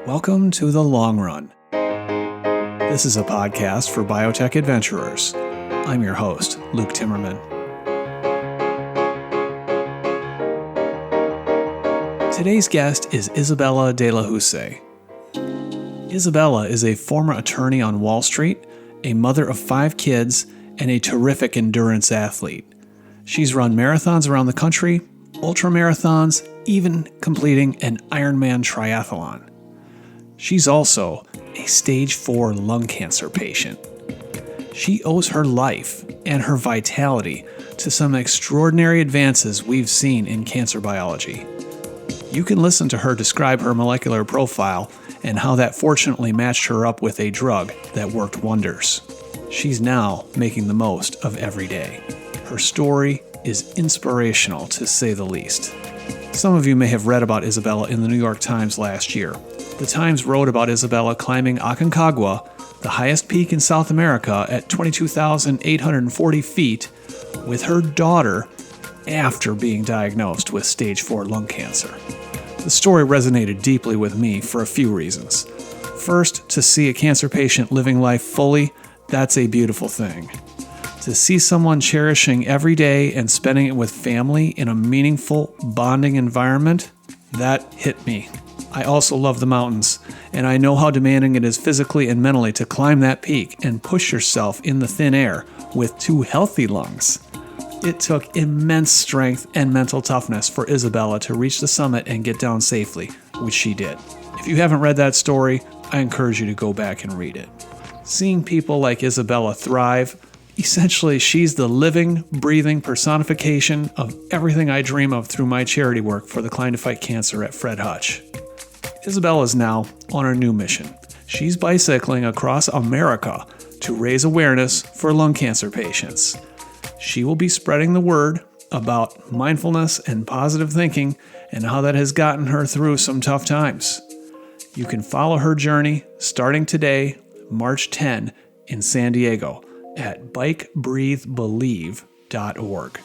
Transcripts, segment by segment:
Welcome to The Long Run. This is a podcast for biotech adventurers. I'm your host, Luke Timmerman. Today's guest is Isabella de la Houssaye. Isabella is a former attorney on Wall Street, a mother of 5 kids, and a terrific endurance athlete. She's run marathons around the country, ultramarathons, even completing an Ironman triathlon. She's also a stage 4 lung cancer patient. She owes her life and her vitality to some extraordinary advances we've seen in cancer biology. You can listen to her describe her molecular profile and how that fortunately matched her up with a drug that worked wonders. She's now making the most of every day. Her story is inspirational, to say the least. Some of you may have read about Isabella in the New York Times last year. The Times wrote about Isabella climbing Aconcagua, the highest peak in South America, at 22,840 feet, with her daughter after being diagnosed with stage 4 lung cancer. The story resonated deeply with me for a few reasons. First, to see a cancer patient living life fully, that's a beautiful thing. To see someone cherishing every day and spending it with family in a meaningful, bonding environment, that hit me. I also love the mountains, and I know how demanding it is physically and mentally to climb that peak and push yourself in the thin air with 2 healthy lungs. It took immense strength and mental toughness for Isabella to reach the summit and get down safely, which she did. If you haven't read that story, I encourage you to go back and read it. Seeing people like Isabella thrive, essentially she's the living, breathing personification of everything I dream of through my charity work for the Climb to Fight Cancer at Fred Hutch. Isabella is now on her new mission. She's bicycling across America to raise awareness for lung cancer patients. She will be spreading the word about mindfulness and positive thinking and how that has gotten her through some tough times. You can follow her journey starting today, March 10, in San Diego at bikebreathebelieve.org.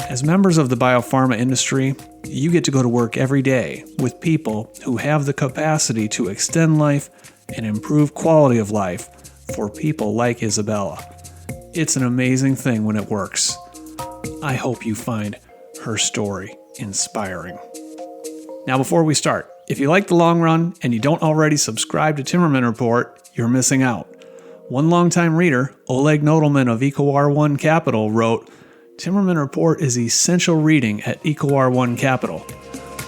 As members of the biopharma industry, you get to go to work every day with people who have the capacity to extend life and improve quality of life for people like Isabella. It's an amazing thing when it works. I hope you find her story inspiring. Now, before we start, if you like The Long Run and you don't already subscribe to Timmerman Report, you're missing out. One longtime reader, Oleg Nodelman of EcoR1 Capital, wrote, "Timmerman Report is essential reading at EcoR1 Capital.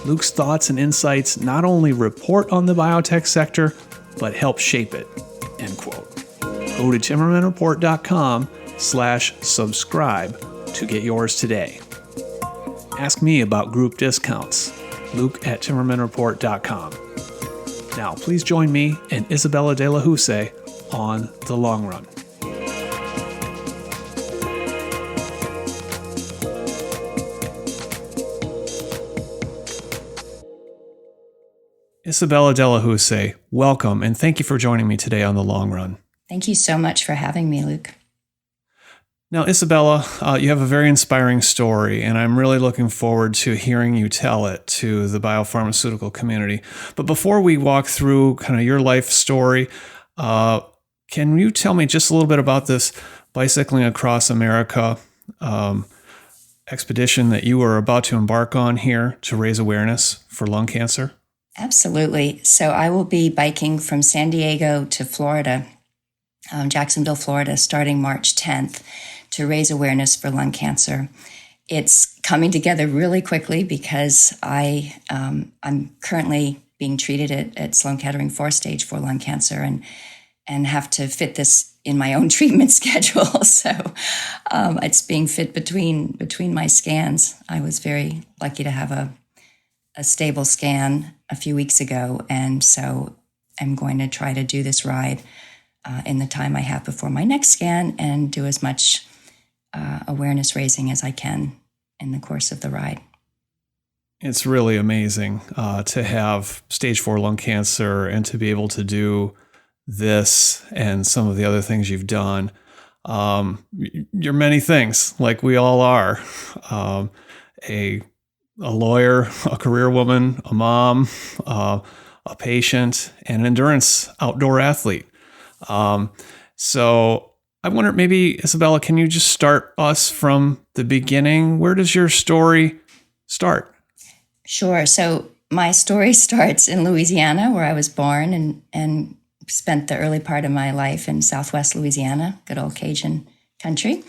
Luke's thoughts and insights not only report on the biotech sector, but help shape it." End quote. Go to timmermanreport.com/subscribe to get yours today. Ask me about group discounts. Luke at timmermanreport.com. Now, please join me and Isabella de la Houssaye on The Long Run. Isabella de la Houssaye, welcome, and thank you for joining me today on The Long Run. Thank you so much for having me, Luke. Now, Isabella, you have a very inspiring story, and I'm really looking forward to hearing you tell it to the biopharmaceutical community. But before we walk through kind of your life story, can you tell me just a little bit about this bicycling across America expedition that you were about to embark on here to raise awareness for lung cancer? Absolutely. So I will be biking from San Diego to Florida, Jacksonville, Florida, starting March 10th to raise awareness for lung cancer. It's coming together really quickly because I'm currently being treated at Sloan Kettering for stage 4 lung cancer and have to fit this in my own treatment schedule. So it's being fit between my scans. I was very lucky to have a stable scan a few weeks ago, and so I'm going to try to do this ride in the time I have before my next scan and do as much awareness raising as I can in the course of the ride. It's really amazing to have stage 4 lung cancer and to be able to do this and some of the other things you've done. You're many things, like we all are. A lawyer, a career woman, a mom, a patient, and an endurance outdoor athlete. So I wonder, maybe, Isabella, can you just start us from the beginning? Where does your story start? Sure. So my story starts in Louisiana, where I was born and spent the early part of my life in Southwest Louisiana, good old Cajun country.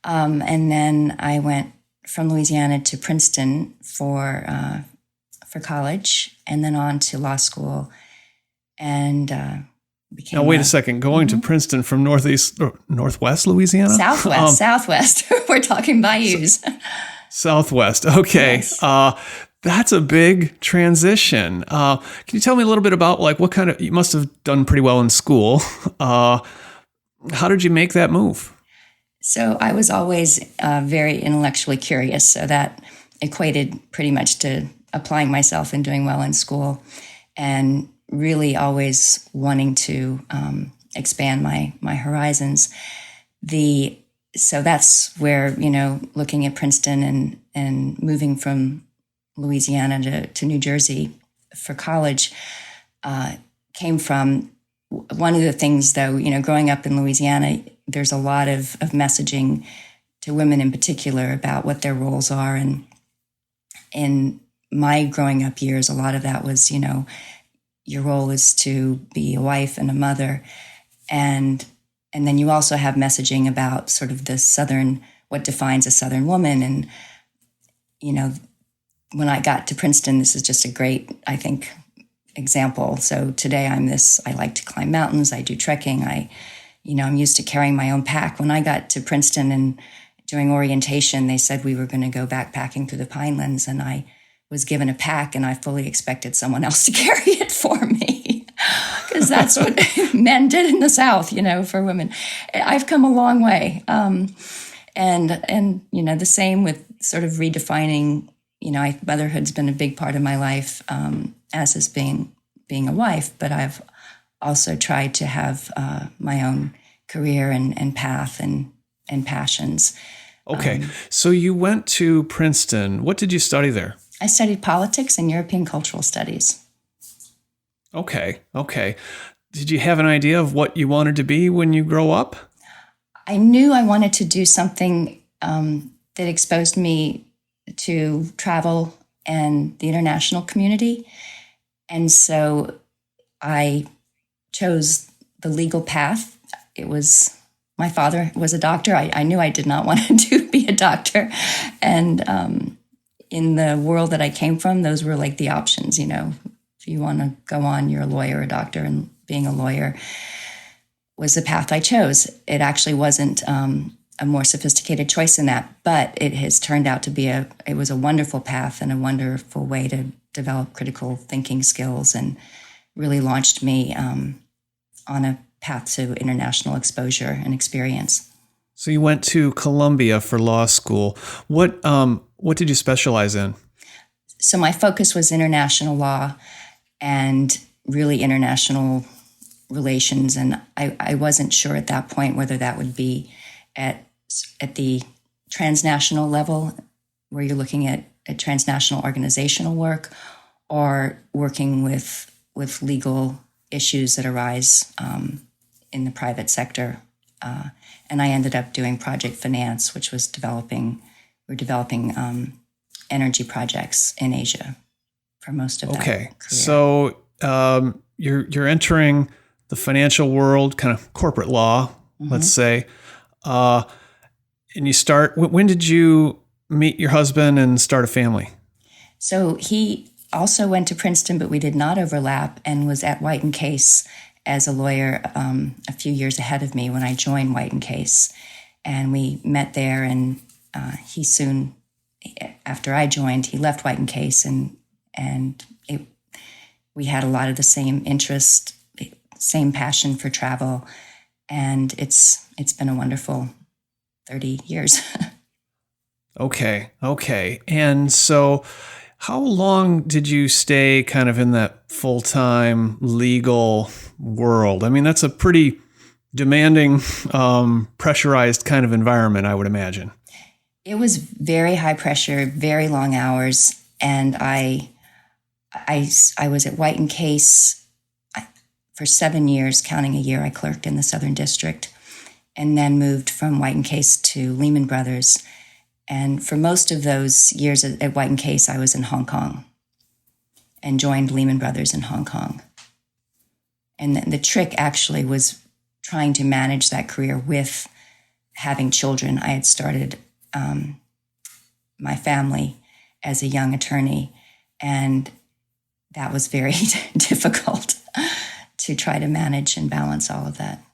And then I went from Louisiana to Princeton for college, and then on to law school, and became. Now, wait a second. Going to Princeton from Northwest Louisiana? Southwest. We're talking bayous. Southwest. Okay. Yes. That's a big transition. Can you tell me a little bit about what kind of, you must have done pretty well in school. How did you make that move? So I was always very intellectually curious. So that equated pretty much to applying myself and doing well in school, and really always wanting to expand my horizons. So that's where, looking at Princeton and moving from Louisiana to New Jersey for college came from. One of the things, though, growing up in Louisiana, there's a lot of messaging to women in particular about what their roles are. And in my growing up years, a lot of that was, your role is to be a wife and a mother. And then you also have messaging about sort of the Southern, what defines a Southern woman. And, when I got to Princeton, this is just a great, I think, example. So today I like to climb mountains. I do trekking. I'm used to carrying my own pack. When I got to Princeton and during orientation, they said we were going to go backpacking through the Pinelands, and I was given a pack, and I fully expected someone else to carry it for me, because that's what men did in the South, for women. I've come a long way. And the same with sort of redefining, motherhood's been a big part of my life, as has being a wife, but I've also tried to have my own career and path and passions. Okay. So you went to Princeton. What did you study there? I studied politics and European cultural studies. Okay. Did you have an idea of what you wanted to be when you grow up? I knew I wanted to do something that exposed me to travel and the international community. And so I chose the legal path. My father was a doctor. I knew I did not want to be a doctor. And in the world that I came from, those were like the options, if you want to go on, you're a lawyer, a doctor, and being a lawyer was the path I chose. It actually wasn't a more sophisticated choice than that, but it has turned out to be it was a wonderful path and a wonderful way to develop critical thinking skills, and really launched me on a path to international exposure and experience. So you went to Columbia for law school. What did you specialize in? So my focus was international law and really international relations. And I wasn't sure at that point whether that would be at the transnational level, where you're looking at transnational organizational work, or working with legal issues that arise in the private sector. And I ended up doing project finance, which was developing energy projects in Asia for most of that career. So you're entering the financial world, kind of corporate law, let's say. And you start, when did you meet your husband and start a family? So he also went to Princeton, but we did not overlap, and was at White & Case as a lawyer a few years ahead of me when I joined White & Case. And we met there, and he soon, after I joined, he left White & Case, and we had a lot of the same interest, same passion for travel, and it's been a wonderful 30 years. Okay. And so how long did you stay kind of in that full-time legal world? I mean, that's a pretty demanding, pressurized kind of environment, I would imagine. It was very high pressure, very long hours, and I I was at White and Case for 7 years, counting a year. I clerked in the Southern District, and then moved from White and Case to Lehman Brothers. And for most of those years at White and Case, I was in Hong Kong and joined Lehman Brothers in Hong Kong. And the trick actually was trying to manage that career with having children. I had started my family as a young attorney, and that was very difficult to try to manage and balance all of that.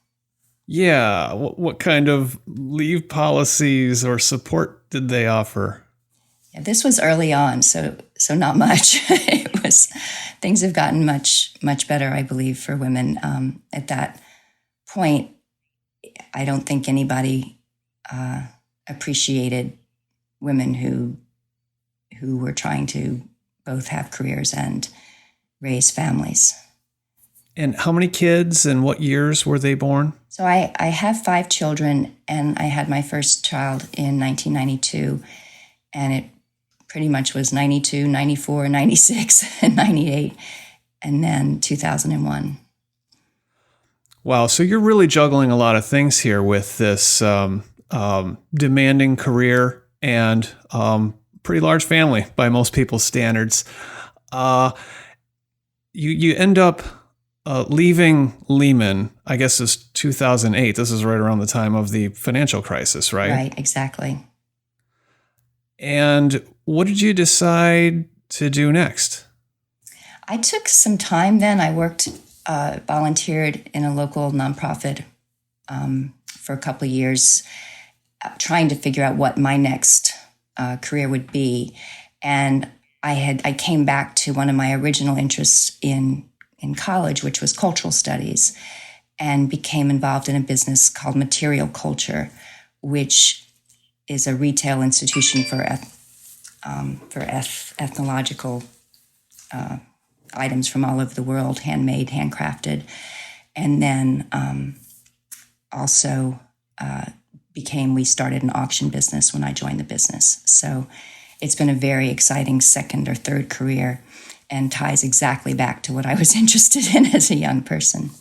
Yeah. What kind of leave policies or support did they offer? Yeah, this was early on, so not much. Things have gotten much better, I believe, for women. At that point, I don't think anybody appreciated women who were trying to both have careers and raise families. And how many kids and what years were they born? So I have 5 children, and I had my first child in 1992, and it pretty much was 92, 94, 96, and 98, and then 2001. Wow. So you're really juggling a lot of things here with this demanding career and pretty large family by most people's standards. You end up leaving Lehman, I guess it's 2008. This is right around the time of the financial crisis, right? Right, exactly. And what did you decide to do next? I took some time then. I volunteered in a local nonprofit for a couple of years, trying to figure out what my next career would be. And I came back to one of my original interests in college, which was cultural studies, and became involved in a business called Material Culture, which is a retail institution for ethnological items from all over the world, handmade, handcrafted, and then also we started an auction business when I joined the business. So it's been a very exciting second or third career, and ties exactly back to what I was interested in as a young person.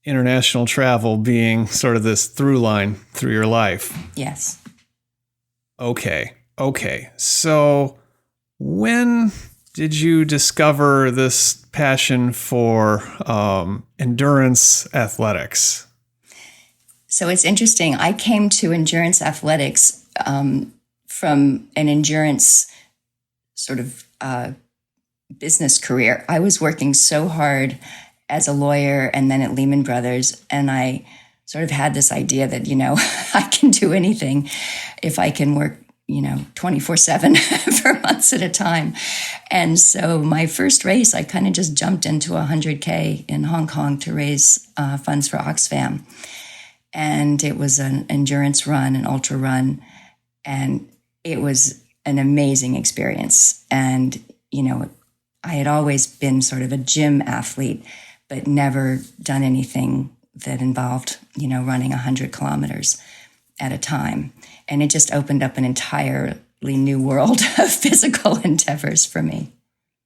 International travel being sort of this through line through your life. Yes. Okay. So when did you discover this passion for endurance athletics? So it's interesting. I came to endurance athletics from an endurance sort of business career. I was working so hard as a lawyer and then at Lehman Brothers, and I sort of had this idea that, I can do anything if I can work, 24/7 for months at a time. And so my first race, I kind of just jumped into 100K in Hong Kong to raise funds for Oxfam. And it was an endurance run, an ultra run, and it was an amazing experience. And, I had always been sort of a gym athlete, but never done anything that involved, running 100 kilometers at a time. And it just opened up an entirely new world of physical endeavors for me.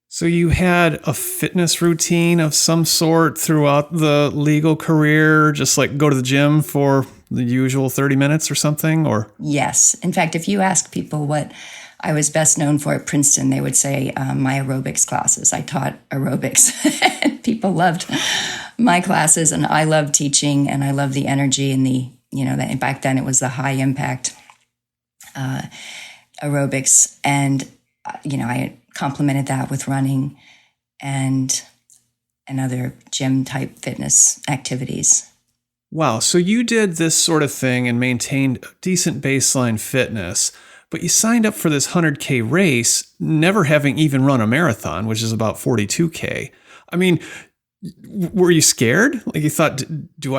So you had a fitness routine of some sort throughout the legal career, just like go to the gym for the usual 30 minutes or something, or? Yes. In fact, if you ask people what I was best known for at Princeton, they would say my aerobics classes. I taught aerobics. People loved my classes, and I loved teaching, and I loved the energy and that back then it was the high impact aerobics. And, I complemented that with running and other gym type fitness activities. Wow. So you did this sort of thing and maintained decent baseline fitness, but you signed up for this 100K race, never having even run a marathon, which is about 42K. I mean, were you scared? Like you thought, do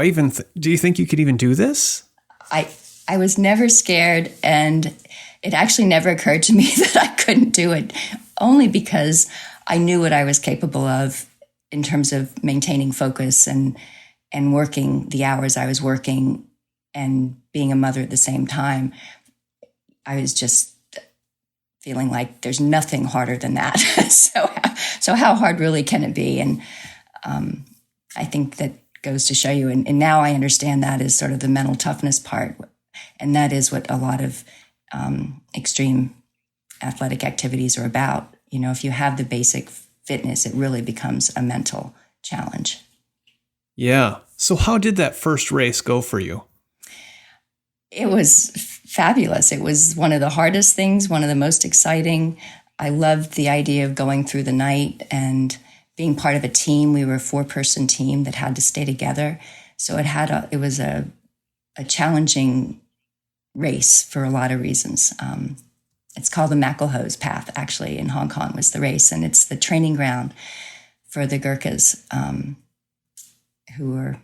you think you could even do this? I was never scared, and it actually never occurred to me that I couldn't do it, only because I knew what I was capable of in terms of maintaining focus and working the hours I was working and being a mother at the same time. I was just feeling like there's nothing harder than that. So how hard really can it be? And I think that goes to show you. And now I understand that is sort of the mental toughness part. And that is what a lot of extreme athletic activities are about. You know, if you have the basic fitness, it really becomes a mental challenge. Yeah. So how did that first race go for you? It was fabulous. It was one of the hardest things, one of the most exciting. I loved the idea of going through the night and being part of a team. We were a 4-person team that had to stay together. So it was a challenging race for a lot of reasons. It's called the McElhose Path, actually, in Hong Kong was the race. And it's the training ground for the Gurkhas, who were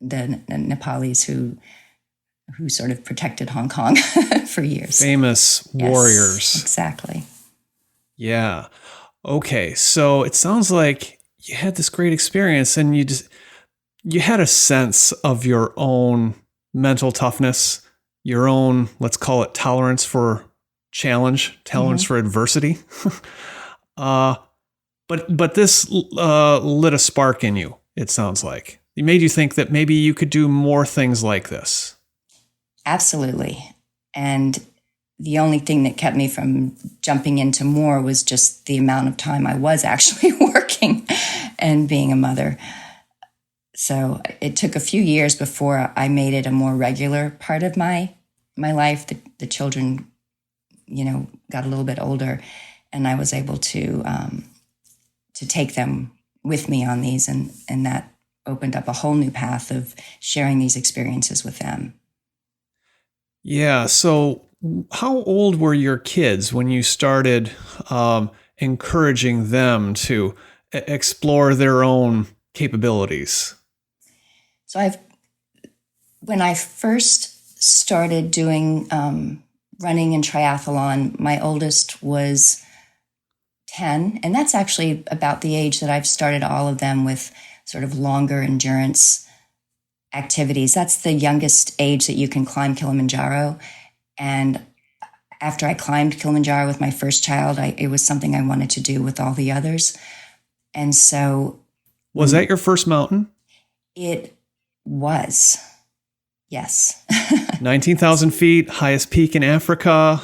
the Nepalis who sort of protected Hong Kong for years. Famous warriors. Yes, exactly. Yeah. Okay. So it sounds like you had this great experience and you had a sense of your own mental toughness, your own, let's call it tolerance for challenge, tolerance for adversity. But this lit a spark in you, it sounds like. It made you think that maybe you could do more things like this. Absolutely. And the only thing that kept me from jumping into more was just the amount of time I was actually working and being a mother. So it took a few years before I made it a more regular part of my life. The children, got a little bit older, and I was able to take them with me on these, and that opened up a whole new path of sharing these experiences with them. Yeah. So how old were your kids when you started encouraging them to explore their own capabilities? So when I first started doing running and triathlon, my oldest was 10, and that's actually about the age that I've started all of them with sort of longer endurance activities. That's the youngest age that you can climb Kilimanjaro. And after I climbed Kilimanjaro with my first child, it was something I wanted to do with all the others. And so... Was that your first mountain? It was, yes. 19,000 feet, highest peak in Africa.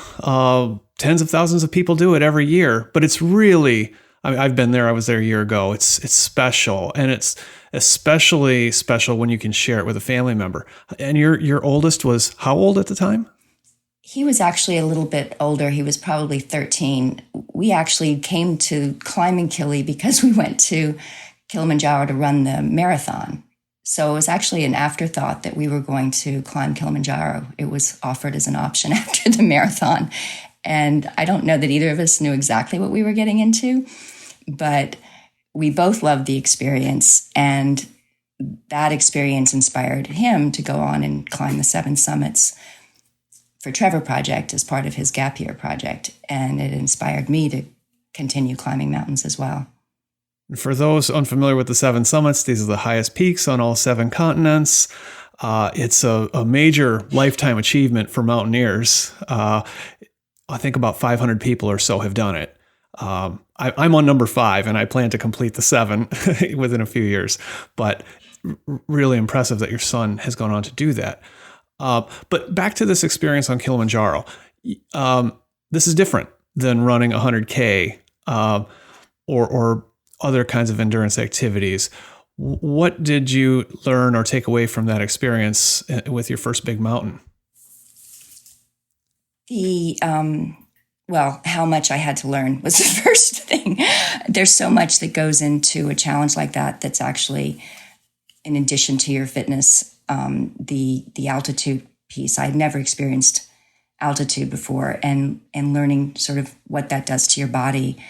Tens of thousands of people do it every year, but it's really, I've been there. I was there a year ago. It's special, and it's especially special when you can share it with a family member. And your oldest was how old at the time? He was actually a little bit older. He was probably 13. We actually came to climbing Kili because we went to Kilimanjaro to run the marathon. So it was actually an afterthought that we were going to climb Kilimanjaro. It was offered as an option after the marathon. And I don't know that either of us knew exactly what we were getting into, but we both loved the experience. And that experience inspired him to go on and climb the 7 summits for Trevor Project as part of his Gap Year project. And it inspired me to continue climbing mountains as well. For those unfamiliar with the 7 summits, these are the highest peaks on all 7 continents. It's a major lifetime achievement for mountaineers. I think about 500 people or so have done it. I'm on number 5, and I plan to complete the 7 within a few years. But really impressive that your son has gone on to do that. But back to this experience on Kilimanjaro. This is different than running 100K or other kinds of endurance activities. What did you learn or take away from that experience with your first big mountain? How much I had to learn was the first thing. There's so much that goes into a challenge like that that's actually, in addition to your fitness, the altitude piece. I'd never experienced altitude before, and learning sort of what that does to your body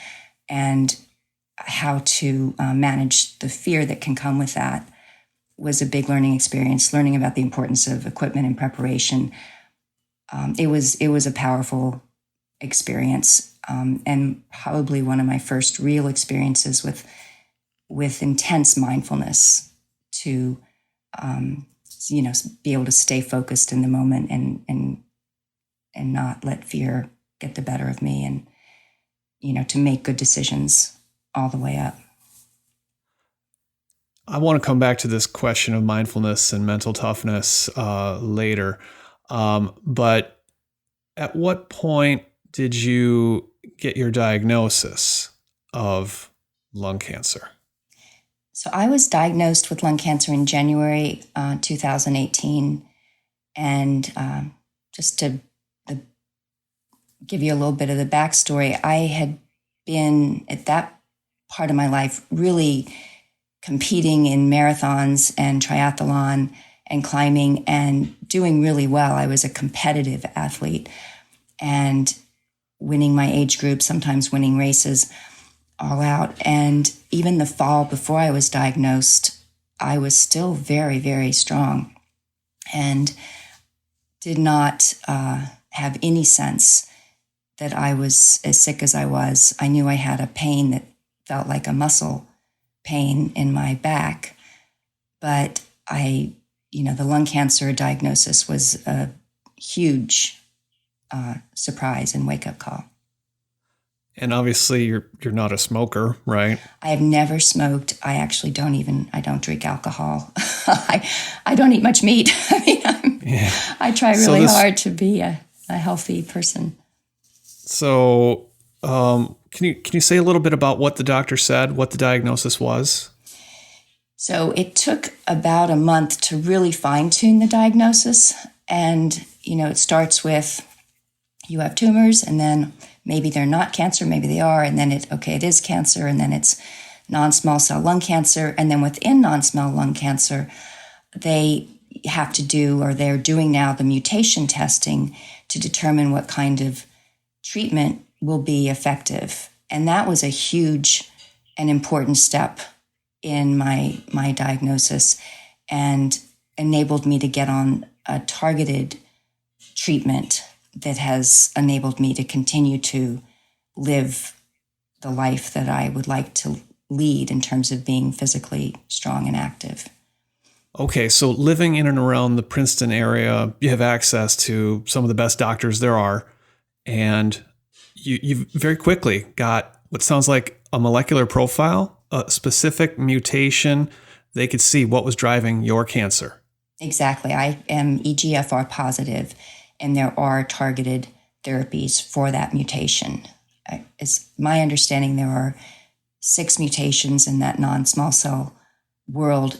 and how to manage the fear that can come with that was a big learning experience. Learning about the importance of equipment and preparation. It was a powerful experience, and probably one of my first real experiences with intense mindfulness to be able to stay focused in the moment and and not let fear get the better of me, and, to make good decisions all the way up. I want to come back to this question of mindfulness and mental toughness later. But at what point did you get your diagnosis of lung cancer? So I was diagnosed with lung cancer in January 2018. And just to give you a little bit of the backstory, I had been at that part of my life really competing in marathons and triathlon and climbing and doing really well. I was a competitive athlete and winning my age group, sometimes winning races all out. And even the fall before I was diagnosed, I was still very, very strong and did not have any sense that I was as sick as I was. I knew I had a pain that felt like a muscle pain in my back, but the lung cancer diagnosis was a huge surprise and wake-up call. And obviously you're not a smoker, right? I have never smoked. I don't drink alcohol. I don't eat much meat. I try really hard to be a healthy person. So can you say a little bit about what the doctor said, what the diagnosis was? So it took about a month to really fine-tune the diagnosis. And, it starts with you have tumors, and then maybe they're not cancer, maybe they are, and then it is cancer, and then it's non-small cell lung cancer. And then within non-small lung cancer, they have to do, or they're doing now, the mutation testing to determine what kind of treatment will be effective. And that was a huge and important step in my diagnosis and enabled me to get on a targeted treatment that has enabled me to continue to live the life that I would like to lead in terms of being physically strong and active. Okay, so living in and around the Princeton area, you have access to some of the best doctors there are, and you very quickly got what sounds like a molecular profile, a specific mutation. They could see what was driving your cancer. Exactly. I am EGFR positive, and there are targeted therapies for that mutation. It's my understanding there are 6 mutations in that non-small cell world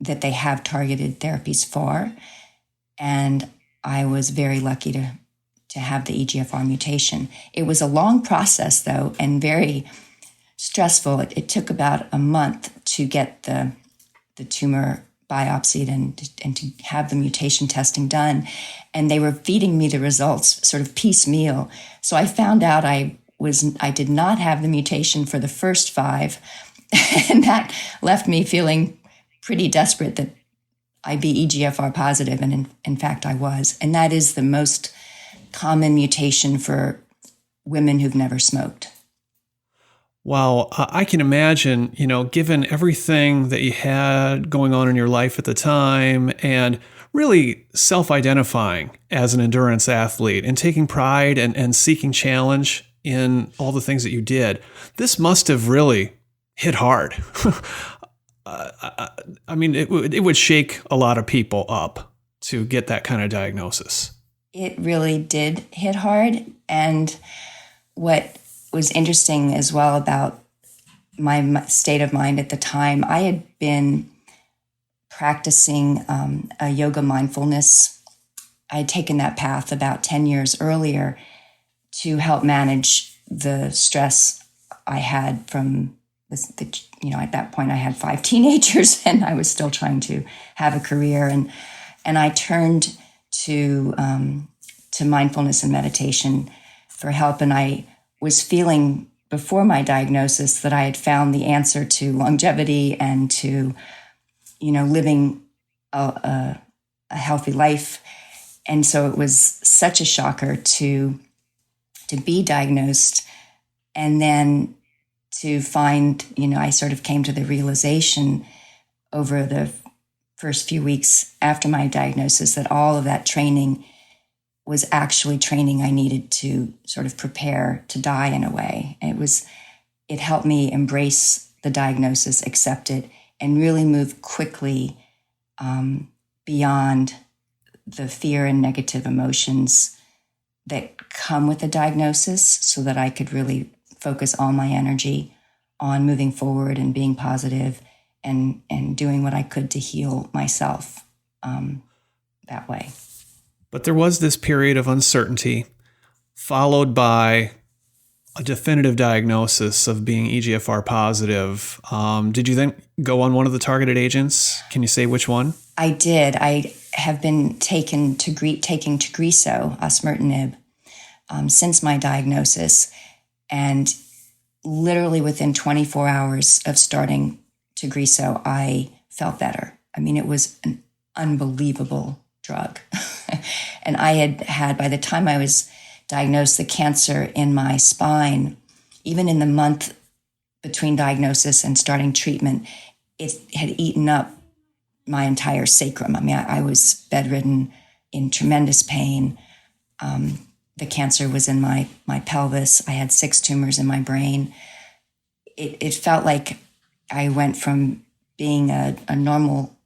that they have targeted therapies for. And I was very lucky to have the EGFR mutation. It was a long process, though, and very stressful. It took about a month to get the tumor biopsied and to have the mutation testing done. And they were feeding me the results sort of piecemeal. So I found out I did not have the mutation for the first 5. And that left me feeling pretty desperate that I'd be EGFR positive. And in fact, I was. And that is the most common mutation for women who've never smoked. Wow, I can imagine, given everything that you had going on in your life at the time and really self-identifying as an endurance athlete and taking pride and seeking challenge in all the things that you did, this must have really hit hard. It would shake a lot of people up to get that kind of diagnosis. It really did hit hard. And what was interesting as well about my state of mind at the time, I had been practicing a yoga mindfulness. I had taken that path about 10 years earlier to help manage the stress I had from at that point I had 5 teenagers and I was still trying to have a career. And I turned to mindfulness and meditation for help. And I was feeling before my diagnosis that I had found the answer to longevity and to, living a healthy life. And so it was such a shocker to be diagnosed and then to find, I sort of came to the realization over the first few weeks after my diagnosis that all of that training was actually training I needed to sort of prepare to die in a way. It helped me embrace the diagnosis, accept it, and really move quickly beyond the fear and negative emotions that come with the diagnosis, so that I could really focus all my energy on moving forward and being positive and doing what I could to heal myself that way. But there was this period of uncertainty followed by a definitive diagnosis of being EGFR positive. Did you then go on one of the targeted agents? Can you say which one? I did. I have been taking Tagrisso, osimertinib, since my diagnosis. And literally within 24 hours of starting Tagrisso, I felt better. I mean, it was an unbelievable drug. And I had, by the time I was diagnosed, the cancer in my spine, even in the month between diagnosis and starting treatment, it had eaten up my entire sacrum. I mean, I was bedridden, in tremendous pain. The cancer was in my pelvis. I had 6 tumors in my brain. It felt like I went from being a normal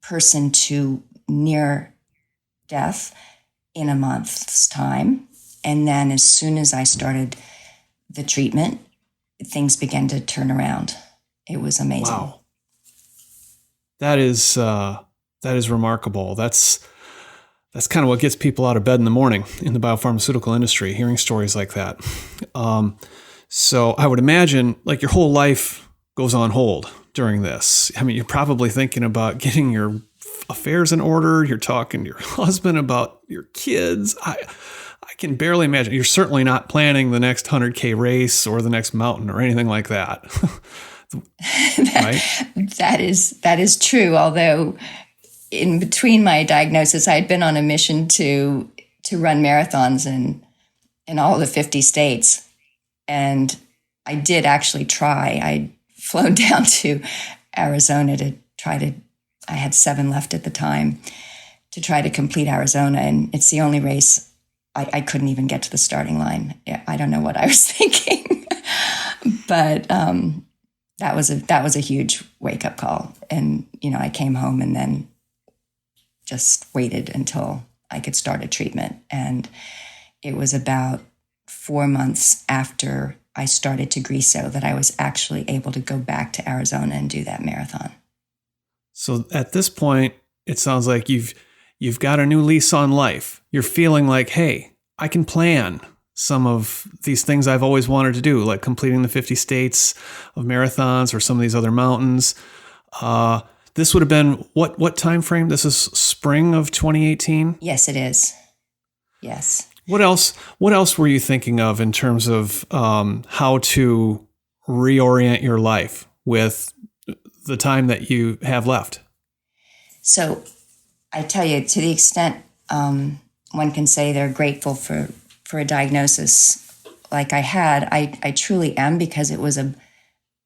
person to near death in a month's time. And then as soon as I started the treatment, things began to turn around. It was amazing. Wow. That is remarkable. That's kind of what gets people out of bed in the morning in the biopharmaceutical industry, hearing stories like that. So I would imagine like your whole life goes on hold during this. I mean, you're probably thinking about getting your affairs in order. You're talking to your husband about your kids. I can barely imagine. You're certainly not planning the next 100K race or the next mountain or anything like that. Right? That is true. Although in between my diagnosis, I had been on a mission to run marathons in all the 50 states. And I did actually try. I'd flown down to Arizona to try to, I had 7 left at the time, to try to complete Arizona. And it's the only race I couldn't even get to the starting line. I don't know what I was thinking, but that was a huge wake up call. And, I came home and then just waited until I could start a treatment. And it was about 4 months after I started Tagrisso that I was actually able to go back to Arizona and do that marathon. So at this point, it sounds like you've got a new lease on life. You're feeling like, hey, I can plan some of these things I've always wanted to do, like completing the 50 states of marathons or some of these other mountains. This would have been what time frame? This is spring of 2018? Yes, it is. Yes. What else were you thinking of in terms of how to reorient your life with the time that you have left? So I tell you, to the extent one can say they're grateful for a diagnosis like I had, I truly am, because it was an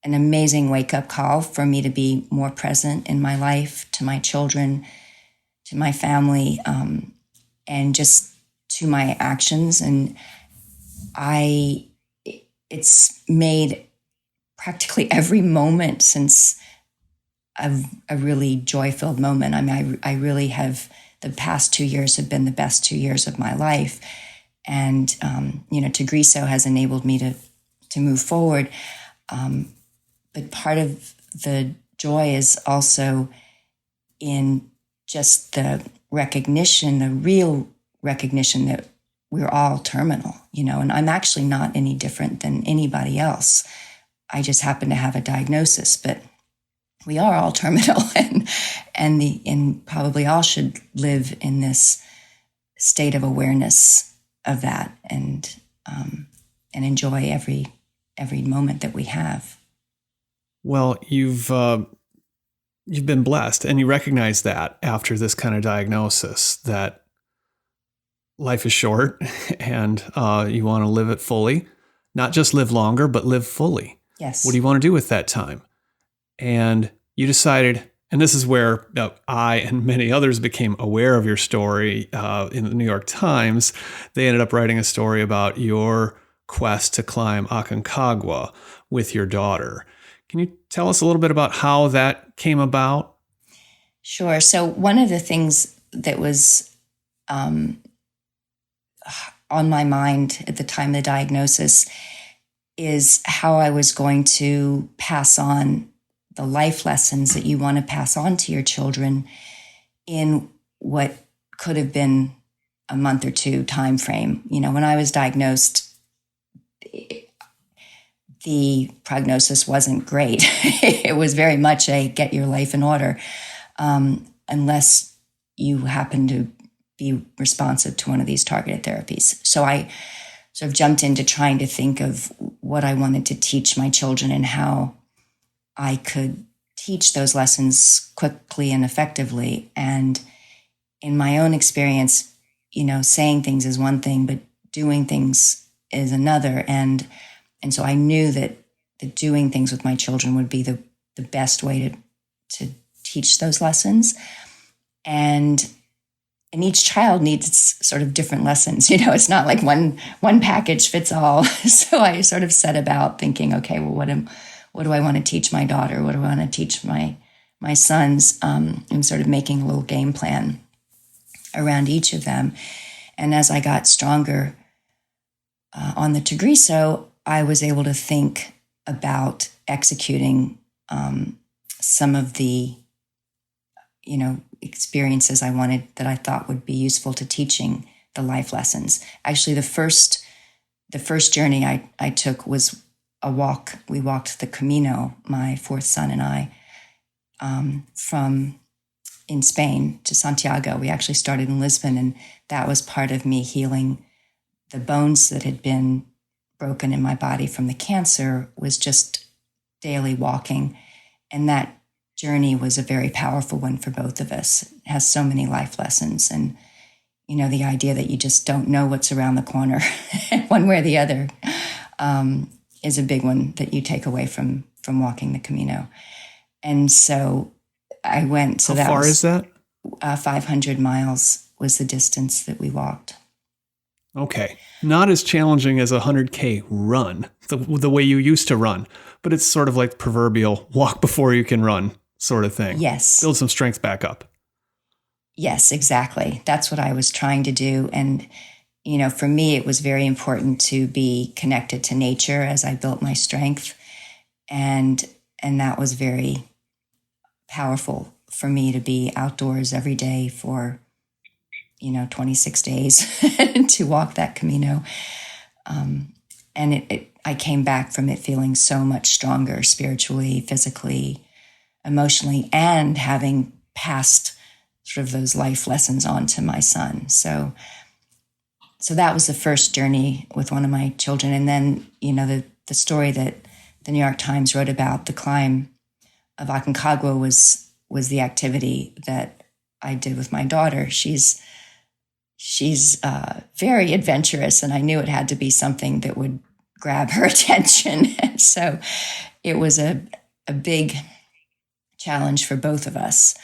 amazing wake-up call for me to be more present in my life, to my children, to my family, and just to my actions. And it's made practically every moment since a really joy-filled moment. I mean, I really have, the past 2 years have been the best 2 years of my life. And, Tagrisso has enabled me to move forward. But part of the joy is also in just the recognition, the real recognition that we're all terminal, and I'm actually not any different than anybody else. I just happen to have a diagnosis, but we are all terminal, and probably all should live in this state of awareness of that, and enjoy every moment that we have. Well, you've been blessed, and you recognize that after this kind of diagnosis, that life is short, and you want to live it fully. Not just live longer, but live fully. Yes. What do you want to do with that time? And you decided, And this is where I and many others became aware of your story in the New York Times. They ended up writing a story about your quest to climb Aconcagua with your daughter. Can you tell us a little bit about how that came about? Sure. So one of the things that was on my mind at the time of the diagnosis is how I was going to pass on the life lessons that you want to pass on to your children in what could have been a month or two time frame. When I was diagnosed, the prognosis wasn't great. It was very much a get your life in order, unless you happen to be responsive to one of these targeted therapies. So I sort of jumped into trying to think of what I wanted to teach my children and how I could teach those lessons quickly and effectively. And in my own experience, saying things is one thing, but doing things is another. And so I knew that doing things with my children would be the best way to teach those lessons. And each child needs sort of different lessons. It's not like one package fits all. So I sort of set about thinking, okay, well, what do I want to teach my daughter? What do I want to teach my sons? And sort of making a little game plan around each of them. And as I got stronger on the Tagrisso, I was able to think about executing some of the, experiences I wanted that I thought would be useful to teaching the life lessons. Actually, the first journey I took was a walk. We walked the Camino, my fourth son and I, from in Spain to Santiago. We actually started in Lisbon, and that was part of me healing the bones that had been broken in my body from the cancer, was just daily walking. And that journey was a very powerful one for both of us. It has so many life lessons. And, the idea that you just don't know what's around the corner, one way or the other, is a big one that you take away from walking the Camino. And so I went. So How far is that? 500 miles was the distance that we walked. Okay. Not as challenging as a 100K run, the way you used to run, but it's sort of like proverbial walk before you can run sort of thing. Yes. Build some strength back up. Yes, exactly. That's what I was trying to do. And, for me, it was very important to be connected to nature as I built my strength. And that was very powerful for me to be outdoors every day for 26 days to walk that Camino. And I came back from it feeling so much stronger spiritually, physically, emotionally, and having passed sort of those life lessons on to my son. So that was the first journey with one of my children. And then, the story that the New York Times wrote about, the climb of Aconcagua, was the activity that I did with my daughter. She's very adventurous, and I knew it had to be something that would grab her attention. And so it was a big challenge for both of us.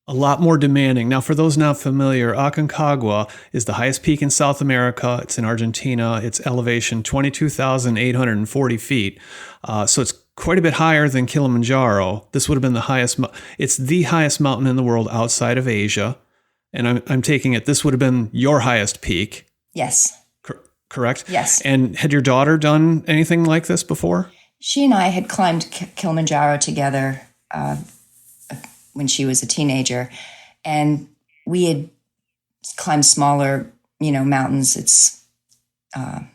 A lot more demanding. Now, for those not familiar, Aconcagua is the highest peak in South America. It's in Argentina. Its elevation, 22,840 feet. So it's quite a bit higher than Kilimanjaro. This would have been the highest. It's the highest mountain in the world outside of Asia. And I'm taking it, this would have been your highest peak. Yes. Correct? Yes. And had your daughter done anything like this before? She and I had climbed Kilimanjaro together when she was a teenager. And we had climbed smaller, mountains. It's Kota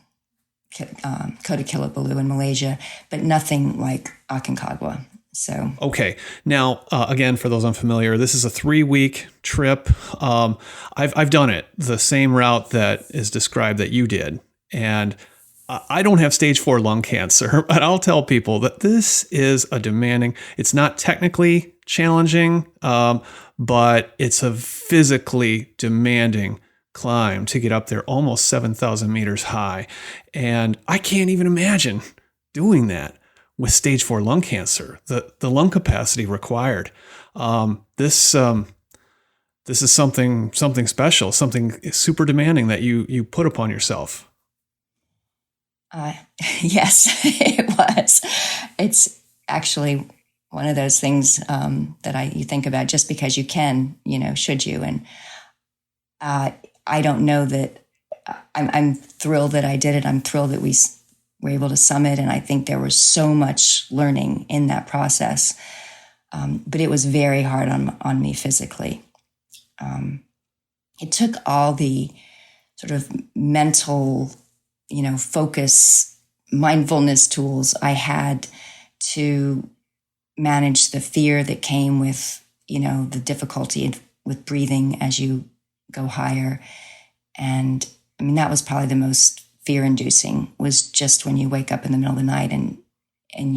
Kinabalu in Malaysia, but nothing like Aconcagua. So okay. Now, again, for those unfamiliar, this is a 3-week trip. I've done it, the same route that is described that you did. And I don't have stage 4 lung cancer, but I'll tell people that this is a demanding, it's not technically challenging, but it's a physically demanding climb to get up there, almost 7,000 meters high. And I can't even imagine doing that with stage 4 lung cancer, the lung capacity required. This is something special, something super demanding that you put upon yourself. Yes, it was. It's actually one of those things that you think about just because you can, should you? And I don't know that I'm thrilled that I did it. I'm thrilled that we were able to summit. And I think there was so much learning in that process. But it was very hard on me physically. It took all the sort of mental, focus, mindfulness tools I had to manage the fear that came with, the difficulty with breathing as you go higher. And I mean, that was probably the most fear-inducing, was just when you wake up in the middle of the night and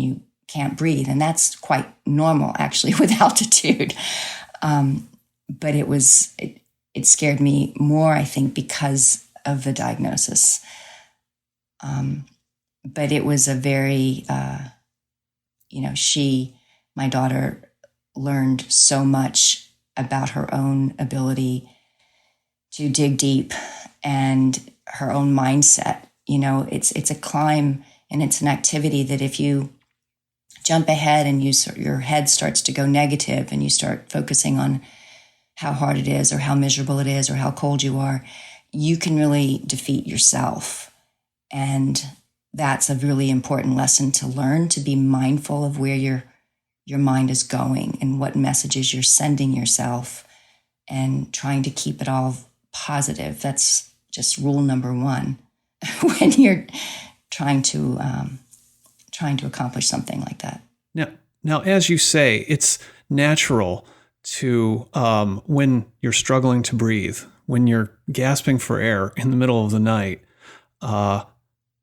you can't breathe. And that's quite normal, actually, with altitude. But it scared me more, I think, because of the diagnosis. But it was a very, my daughter learned so much about her own ability to dig deep and her own mindset. It's a climb, and it's an activity that if you jump ahead and your head starts to go negative and you start focusing on how hard it is or how miserable it is or how cold you are, you can really defeat yourself. And that's a really important lesson to learn, to be mindful of where your mind is going and what messages you're sending yourself, and trying to keep it all positive. That's just rule number one when you're trying to accomplish something like that. Now, as you say, it's natural to, when you're struggling to breathe, when you're gasping for air in the middle of the night,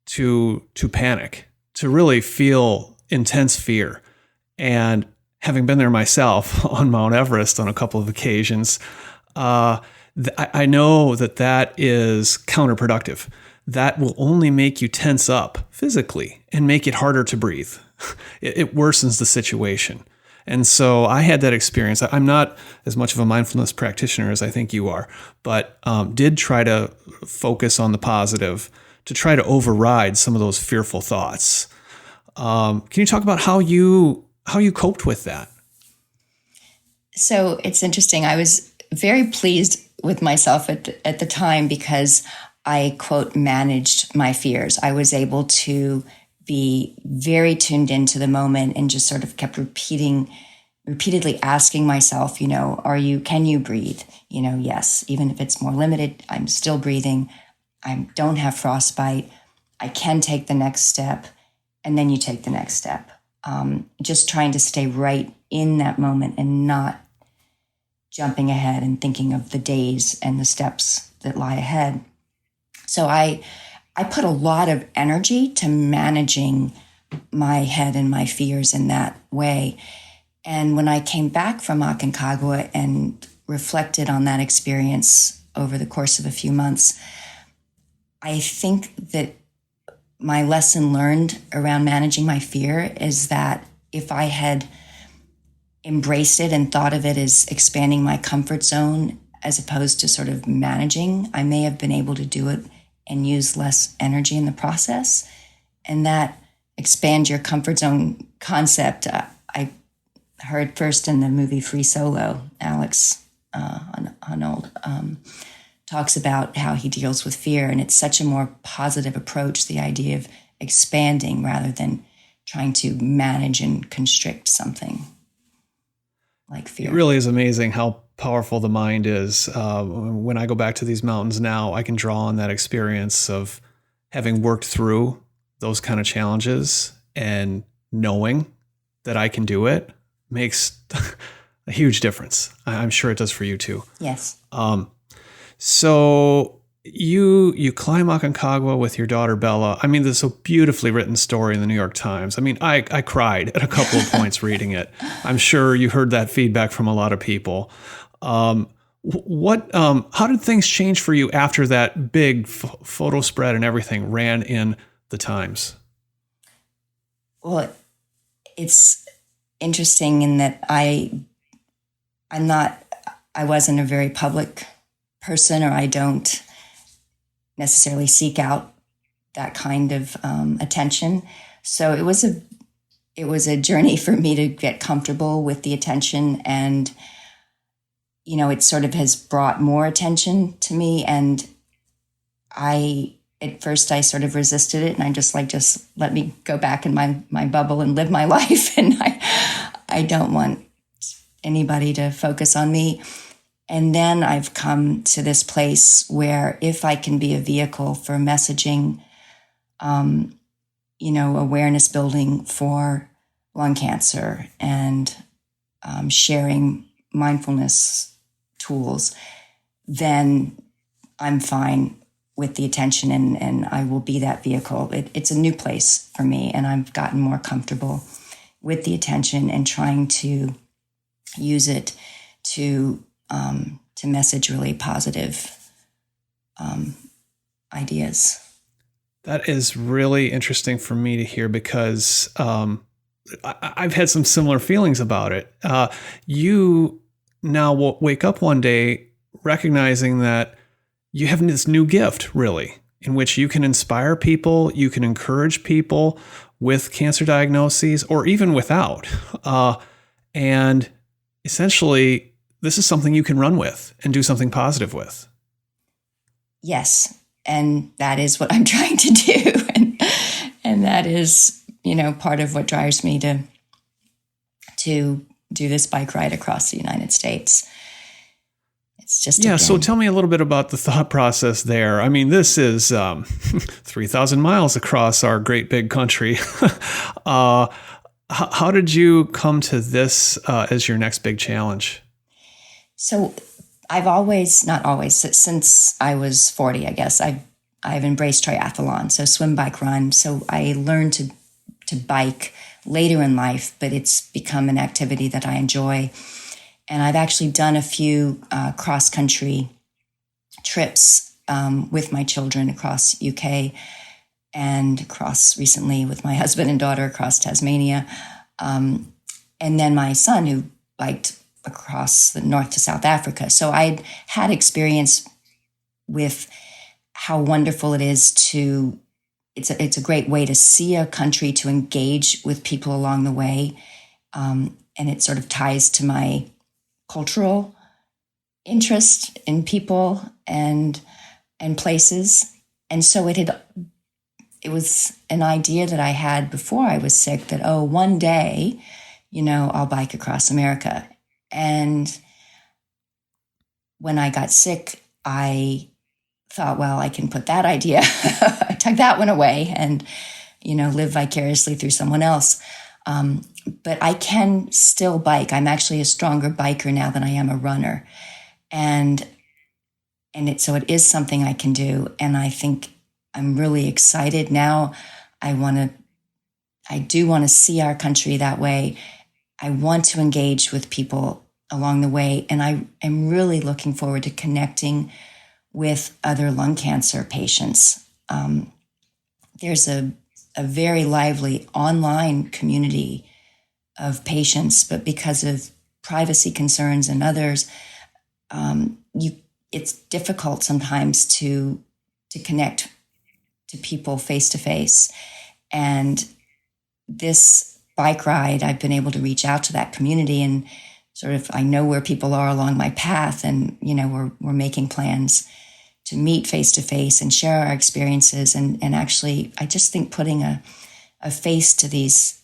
to panic, to really feel intense fear. And having been there myself on Mount Everest on a couple of occasions, I know that is counterproductive. That will only make you tense up physically and make it harder to breathe. It worsens the situation. And so I had that experience. I'm not as much of a mindfulness practitioner as I think you are, but did try to focus on the positive to try to override some of those fearful thoughts. Can you talk about how you coped with that? So it's interesting. I was very pleased with myself at the time because I, quote, managed my fears. I was able to be very tuned into the moment and just sort of kept repeatedly asking myself, can you breathe? Yes, even if it's more limited, I'm still breathing. I don't have frostbite. I can take the next step. And then you take the next step. Just trying to stay right in that moment and not jumping ahead and thinking of the days and the steps that lie ahead. So I put a lot of energy to managing my head and my fears in that way. And when I came back from Aconcagua and reflected on that experience over the course of a few months, I think that my lesson learned around managing my fear is that if I had embraced it and thought of it as expanding my comfort zone as opposed to sort of managing, I may have been able to do it and use less energy in the process. And that expand your comfort zone concept, I heard first in the movie Free Solo. Alex Honnold talks about how he deals with fear, and it's such a more positive approach, the idea of expanding rather than trying to manage and constrict something like fear. It really is amazing how powerful the mind is. When I go back to these mountains now, I can draw on that experience of having worked through those kind of challenges and knowing that I can do it makes a huge difference. I'm sure it does for you too. Yes. So you climb Aconcagua with your daughter Bella. I mean, there's a beautifully written story in the New York Times. I mean, I cried at a couple of points reading it. I'm sure you heard that feedback from a lot of people. How did things change for you after that big photo spread and everything ran in the Times? Well, it's interesting in that I wasn't a very public person, or I don't necessarily seek out that kind of attention. So it was a journey for me to get comfortable with the attention, and it sort of has brought more attention to me. And at first I sort of resisted it, and I'm just let me go back in my bubble and live my life. And I don't want anybody to focus on me. And then I've come to this place where if I can be a vehicle for messaging, awareness building for lung cancer, and sharing mindfulness tools, then I'm fine with the attention, and I will be that vehicle. It's a new place for me, and I've gotten more comfortable with the attention and trying to use it to message really positive ideas. That is really interesting for me to hear, because I've had some similar feelings about it. You now will wake up one day recognizing that you have this new gift, really, in which you can inspire people, you can encourage people with cancer diagnoses or even without. And essentially, this is something you can run with and do something positive with. Yes. And that is what I'm trying to do. And that is, part of what drives me to do this bike ride across the United States. It's just, so tell me a little bit about the thought process there. I mean, this is 3,000 miles across our great big country. How did you come to this as your next big challenge? So since I was 40, I guess, I've embraced triathlon, so swim, bike, run. So I learned to bike later in life, but it's become an activity that I enjoy. And I've actually done a few cross-country trips with my children across UK, and across recently with my husband and daughter across Tasmania. And then my son, who biked across the north to South Africa. So I had experience with how wonderful it is it's a great way to see a country, to engage with people along the way. And it sort of ties to my cultural interest in people and places. And so it was an idea that I had before I was sick, that, one day, I'll bike across America. And when I got sick, I thought, well, I can put that idea, I took that one away and, live vicariously through someone else. But I can still bike. I'm actually a stronger biker now than I am a runner. So it is something I can do. And I think I'm really excited now. I do want to see our country that way. I want to engage with people along the way. And I am really looking forward to connecting with other lung cancer patients. There's a very lively online community of patients, but because of privacy concerns and others, it's difficult sometimes to connect to people face to face. And this bike ride, I've been able to reach out to that community, and sort of I know where people are along my path, and we're making plans to meet face to face and share our experiences. And actually, I just think putting a face to these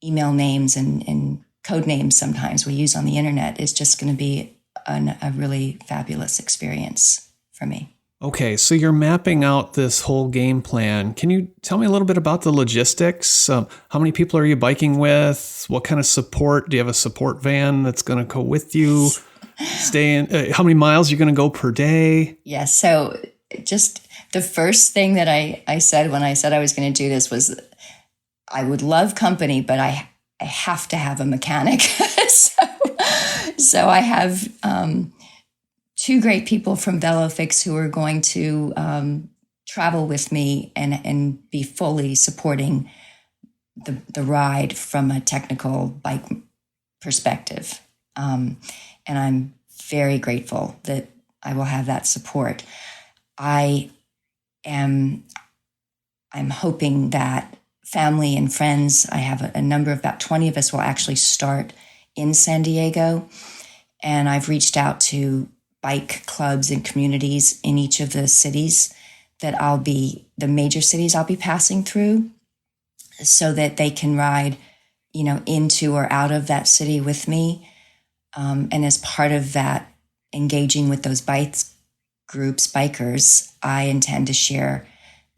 email names and code names sometimes we use on the internet is just going to be a really fabulous experience for me. Okay, so you're mapping out this whole game plan. Can you tell me a little bit about the logistics? How many people are you biking with? What kind of support? Do you have a support van that's going to go with you? How many miles are you going to go per day? Yes, so just the first thing that I said when I said I was going to do this was I would love company, but I have to have a mechanic. So I have two great people from VeloFix who are going to travel with me and be fully supporting the ride from a technical bike perspective. And I'm very grateful that I will have that support. I'm hoping that family and friends, I have a number of about 20 of us will actually start in San Diego. And I've reached out to bike clubs and communities in each of the cities that the major cities I'll be passing through, so that they can ride, into or out of that city with me. And as part of that, engaging with those bikers, I intend to share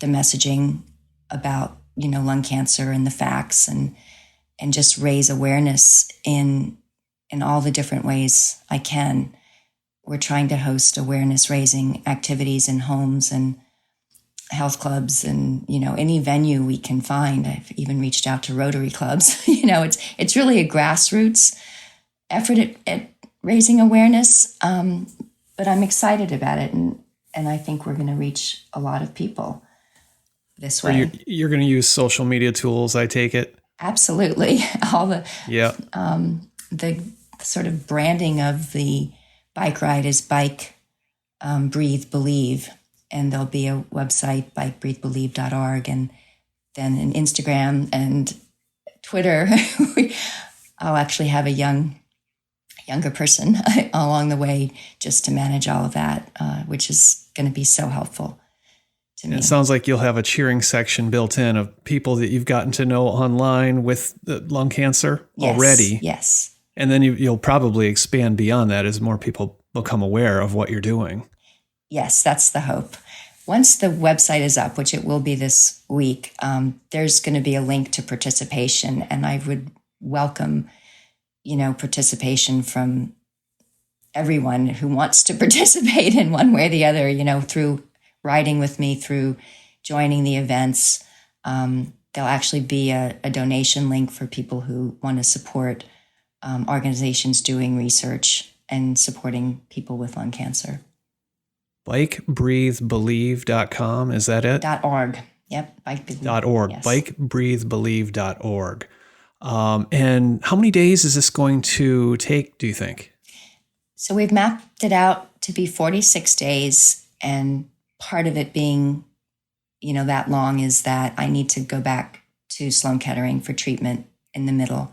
the messaging about, lung cancer and the facts, and just raise awareness in all the different ways I can. We're trying to host awareness raising activities in homes and health clubs and, any venue we can find. I've even reached out to Rotary clubs. It's really a grassroots effort at raising awareness. But I'm excited about it. And I think we're going to reach a lot of people this way. You're going to use social media tools, I take it? Absolutely. All the, yeah. The sort of branding of the bike ride is Bike, Breathe, Believe. And there'll be a website, bikebreathebelieve.org, and then an Instagram and Twitter. I'll actually have a younger person along the way just to manage all of that, which is going to be so helpful to me. It sounds like you'll have a cheering section built in of people that you've gotten to know online with the lung cancer already. Yes. And then you'll probably expand beyond that as more people become aware of what you're doing. Yes, that's the hope. Once the website is up, which it will be this week, there's going to be a link to participation, and I would welcome, participation from everyone who wants to participate in one way or the other, through riding with me, through joining the events. There'll actually be a donation link for people who want to support organizations doing research and supporting people with lung cancer. Bikebreathebelieve.com, is that it? .org. Yep. .org. Yes. Bikebreathebelieve.org. And how many days is this going to take, do you think? So we've mapped it out to be 46 days. And part of it being, that long is that I need to go back to Sloan Kettering for treatment in the middle.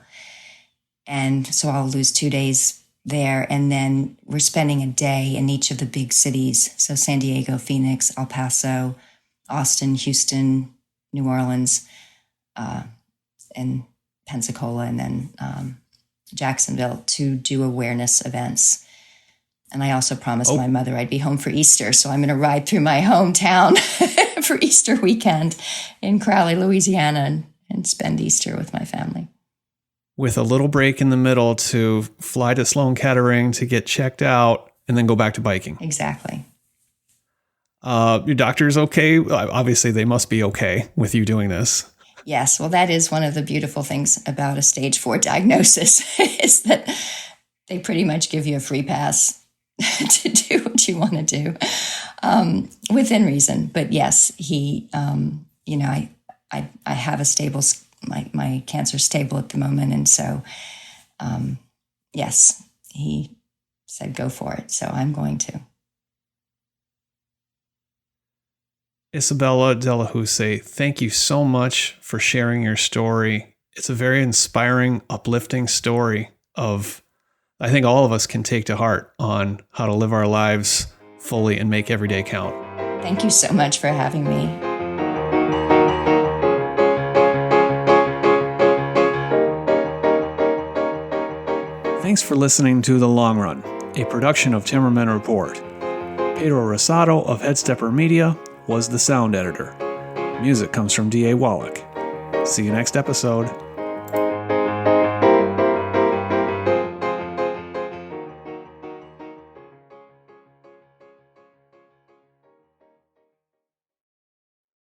And so I'll lose 2 days there. And then we're spending a day in each of the big cities. So San Diego, Phoenix, El Paso, Austin, Houston, New Orleans, and Pensacola, and then Jacksonville to do awareness events. And I also promised my mother I'd be home for Easter. So I'm going to ride through my hometown for Easter weekend in Crowley, Louisiana, and spend Easter with my family. With a little break in the middle to fly to Sloan Kettering to get checked out and then go back to biking. Exactly. Your doctor's okay? Obviously, they must be okay with you doing this. Yes. Well, that is one of the beautiful things about a stage 4 diagnosis is that they pretty much give you a free pass to do what you want to do within reason. But yes, he, I have a stable my cancer's stable at the moment. And so, yes, he said, go for it. So I'm going to. Isabella de la Houssaye, thank you so much for sharing your story. It's a very inspiring, uplifting story of, I think all of us can take to heart on how to live our lives fully and make every day count. Thank you so much for having me. Thanks for listening to The Long Run, a production of Timmerman Report. Pedro Rosado of Headstepper Media was the sound editor. Music comes from D.A. Wallach. See you next episode.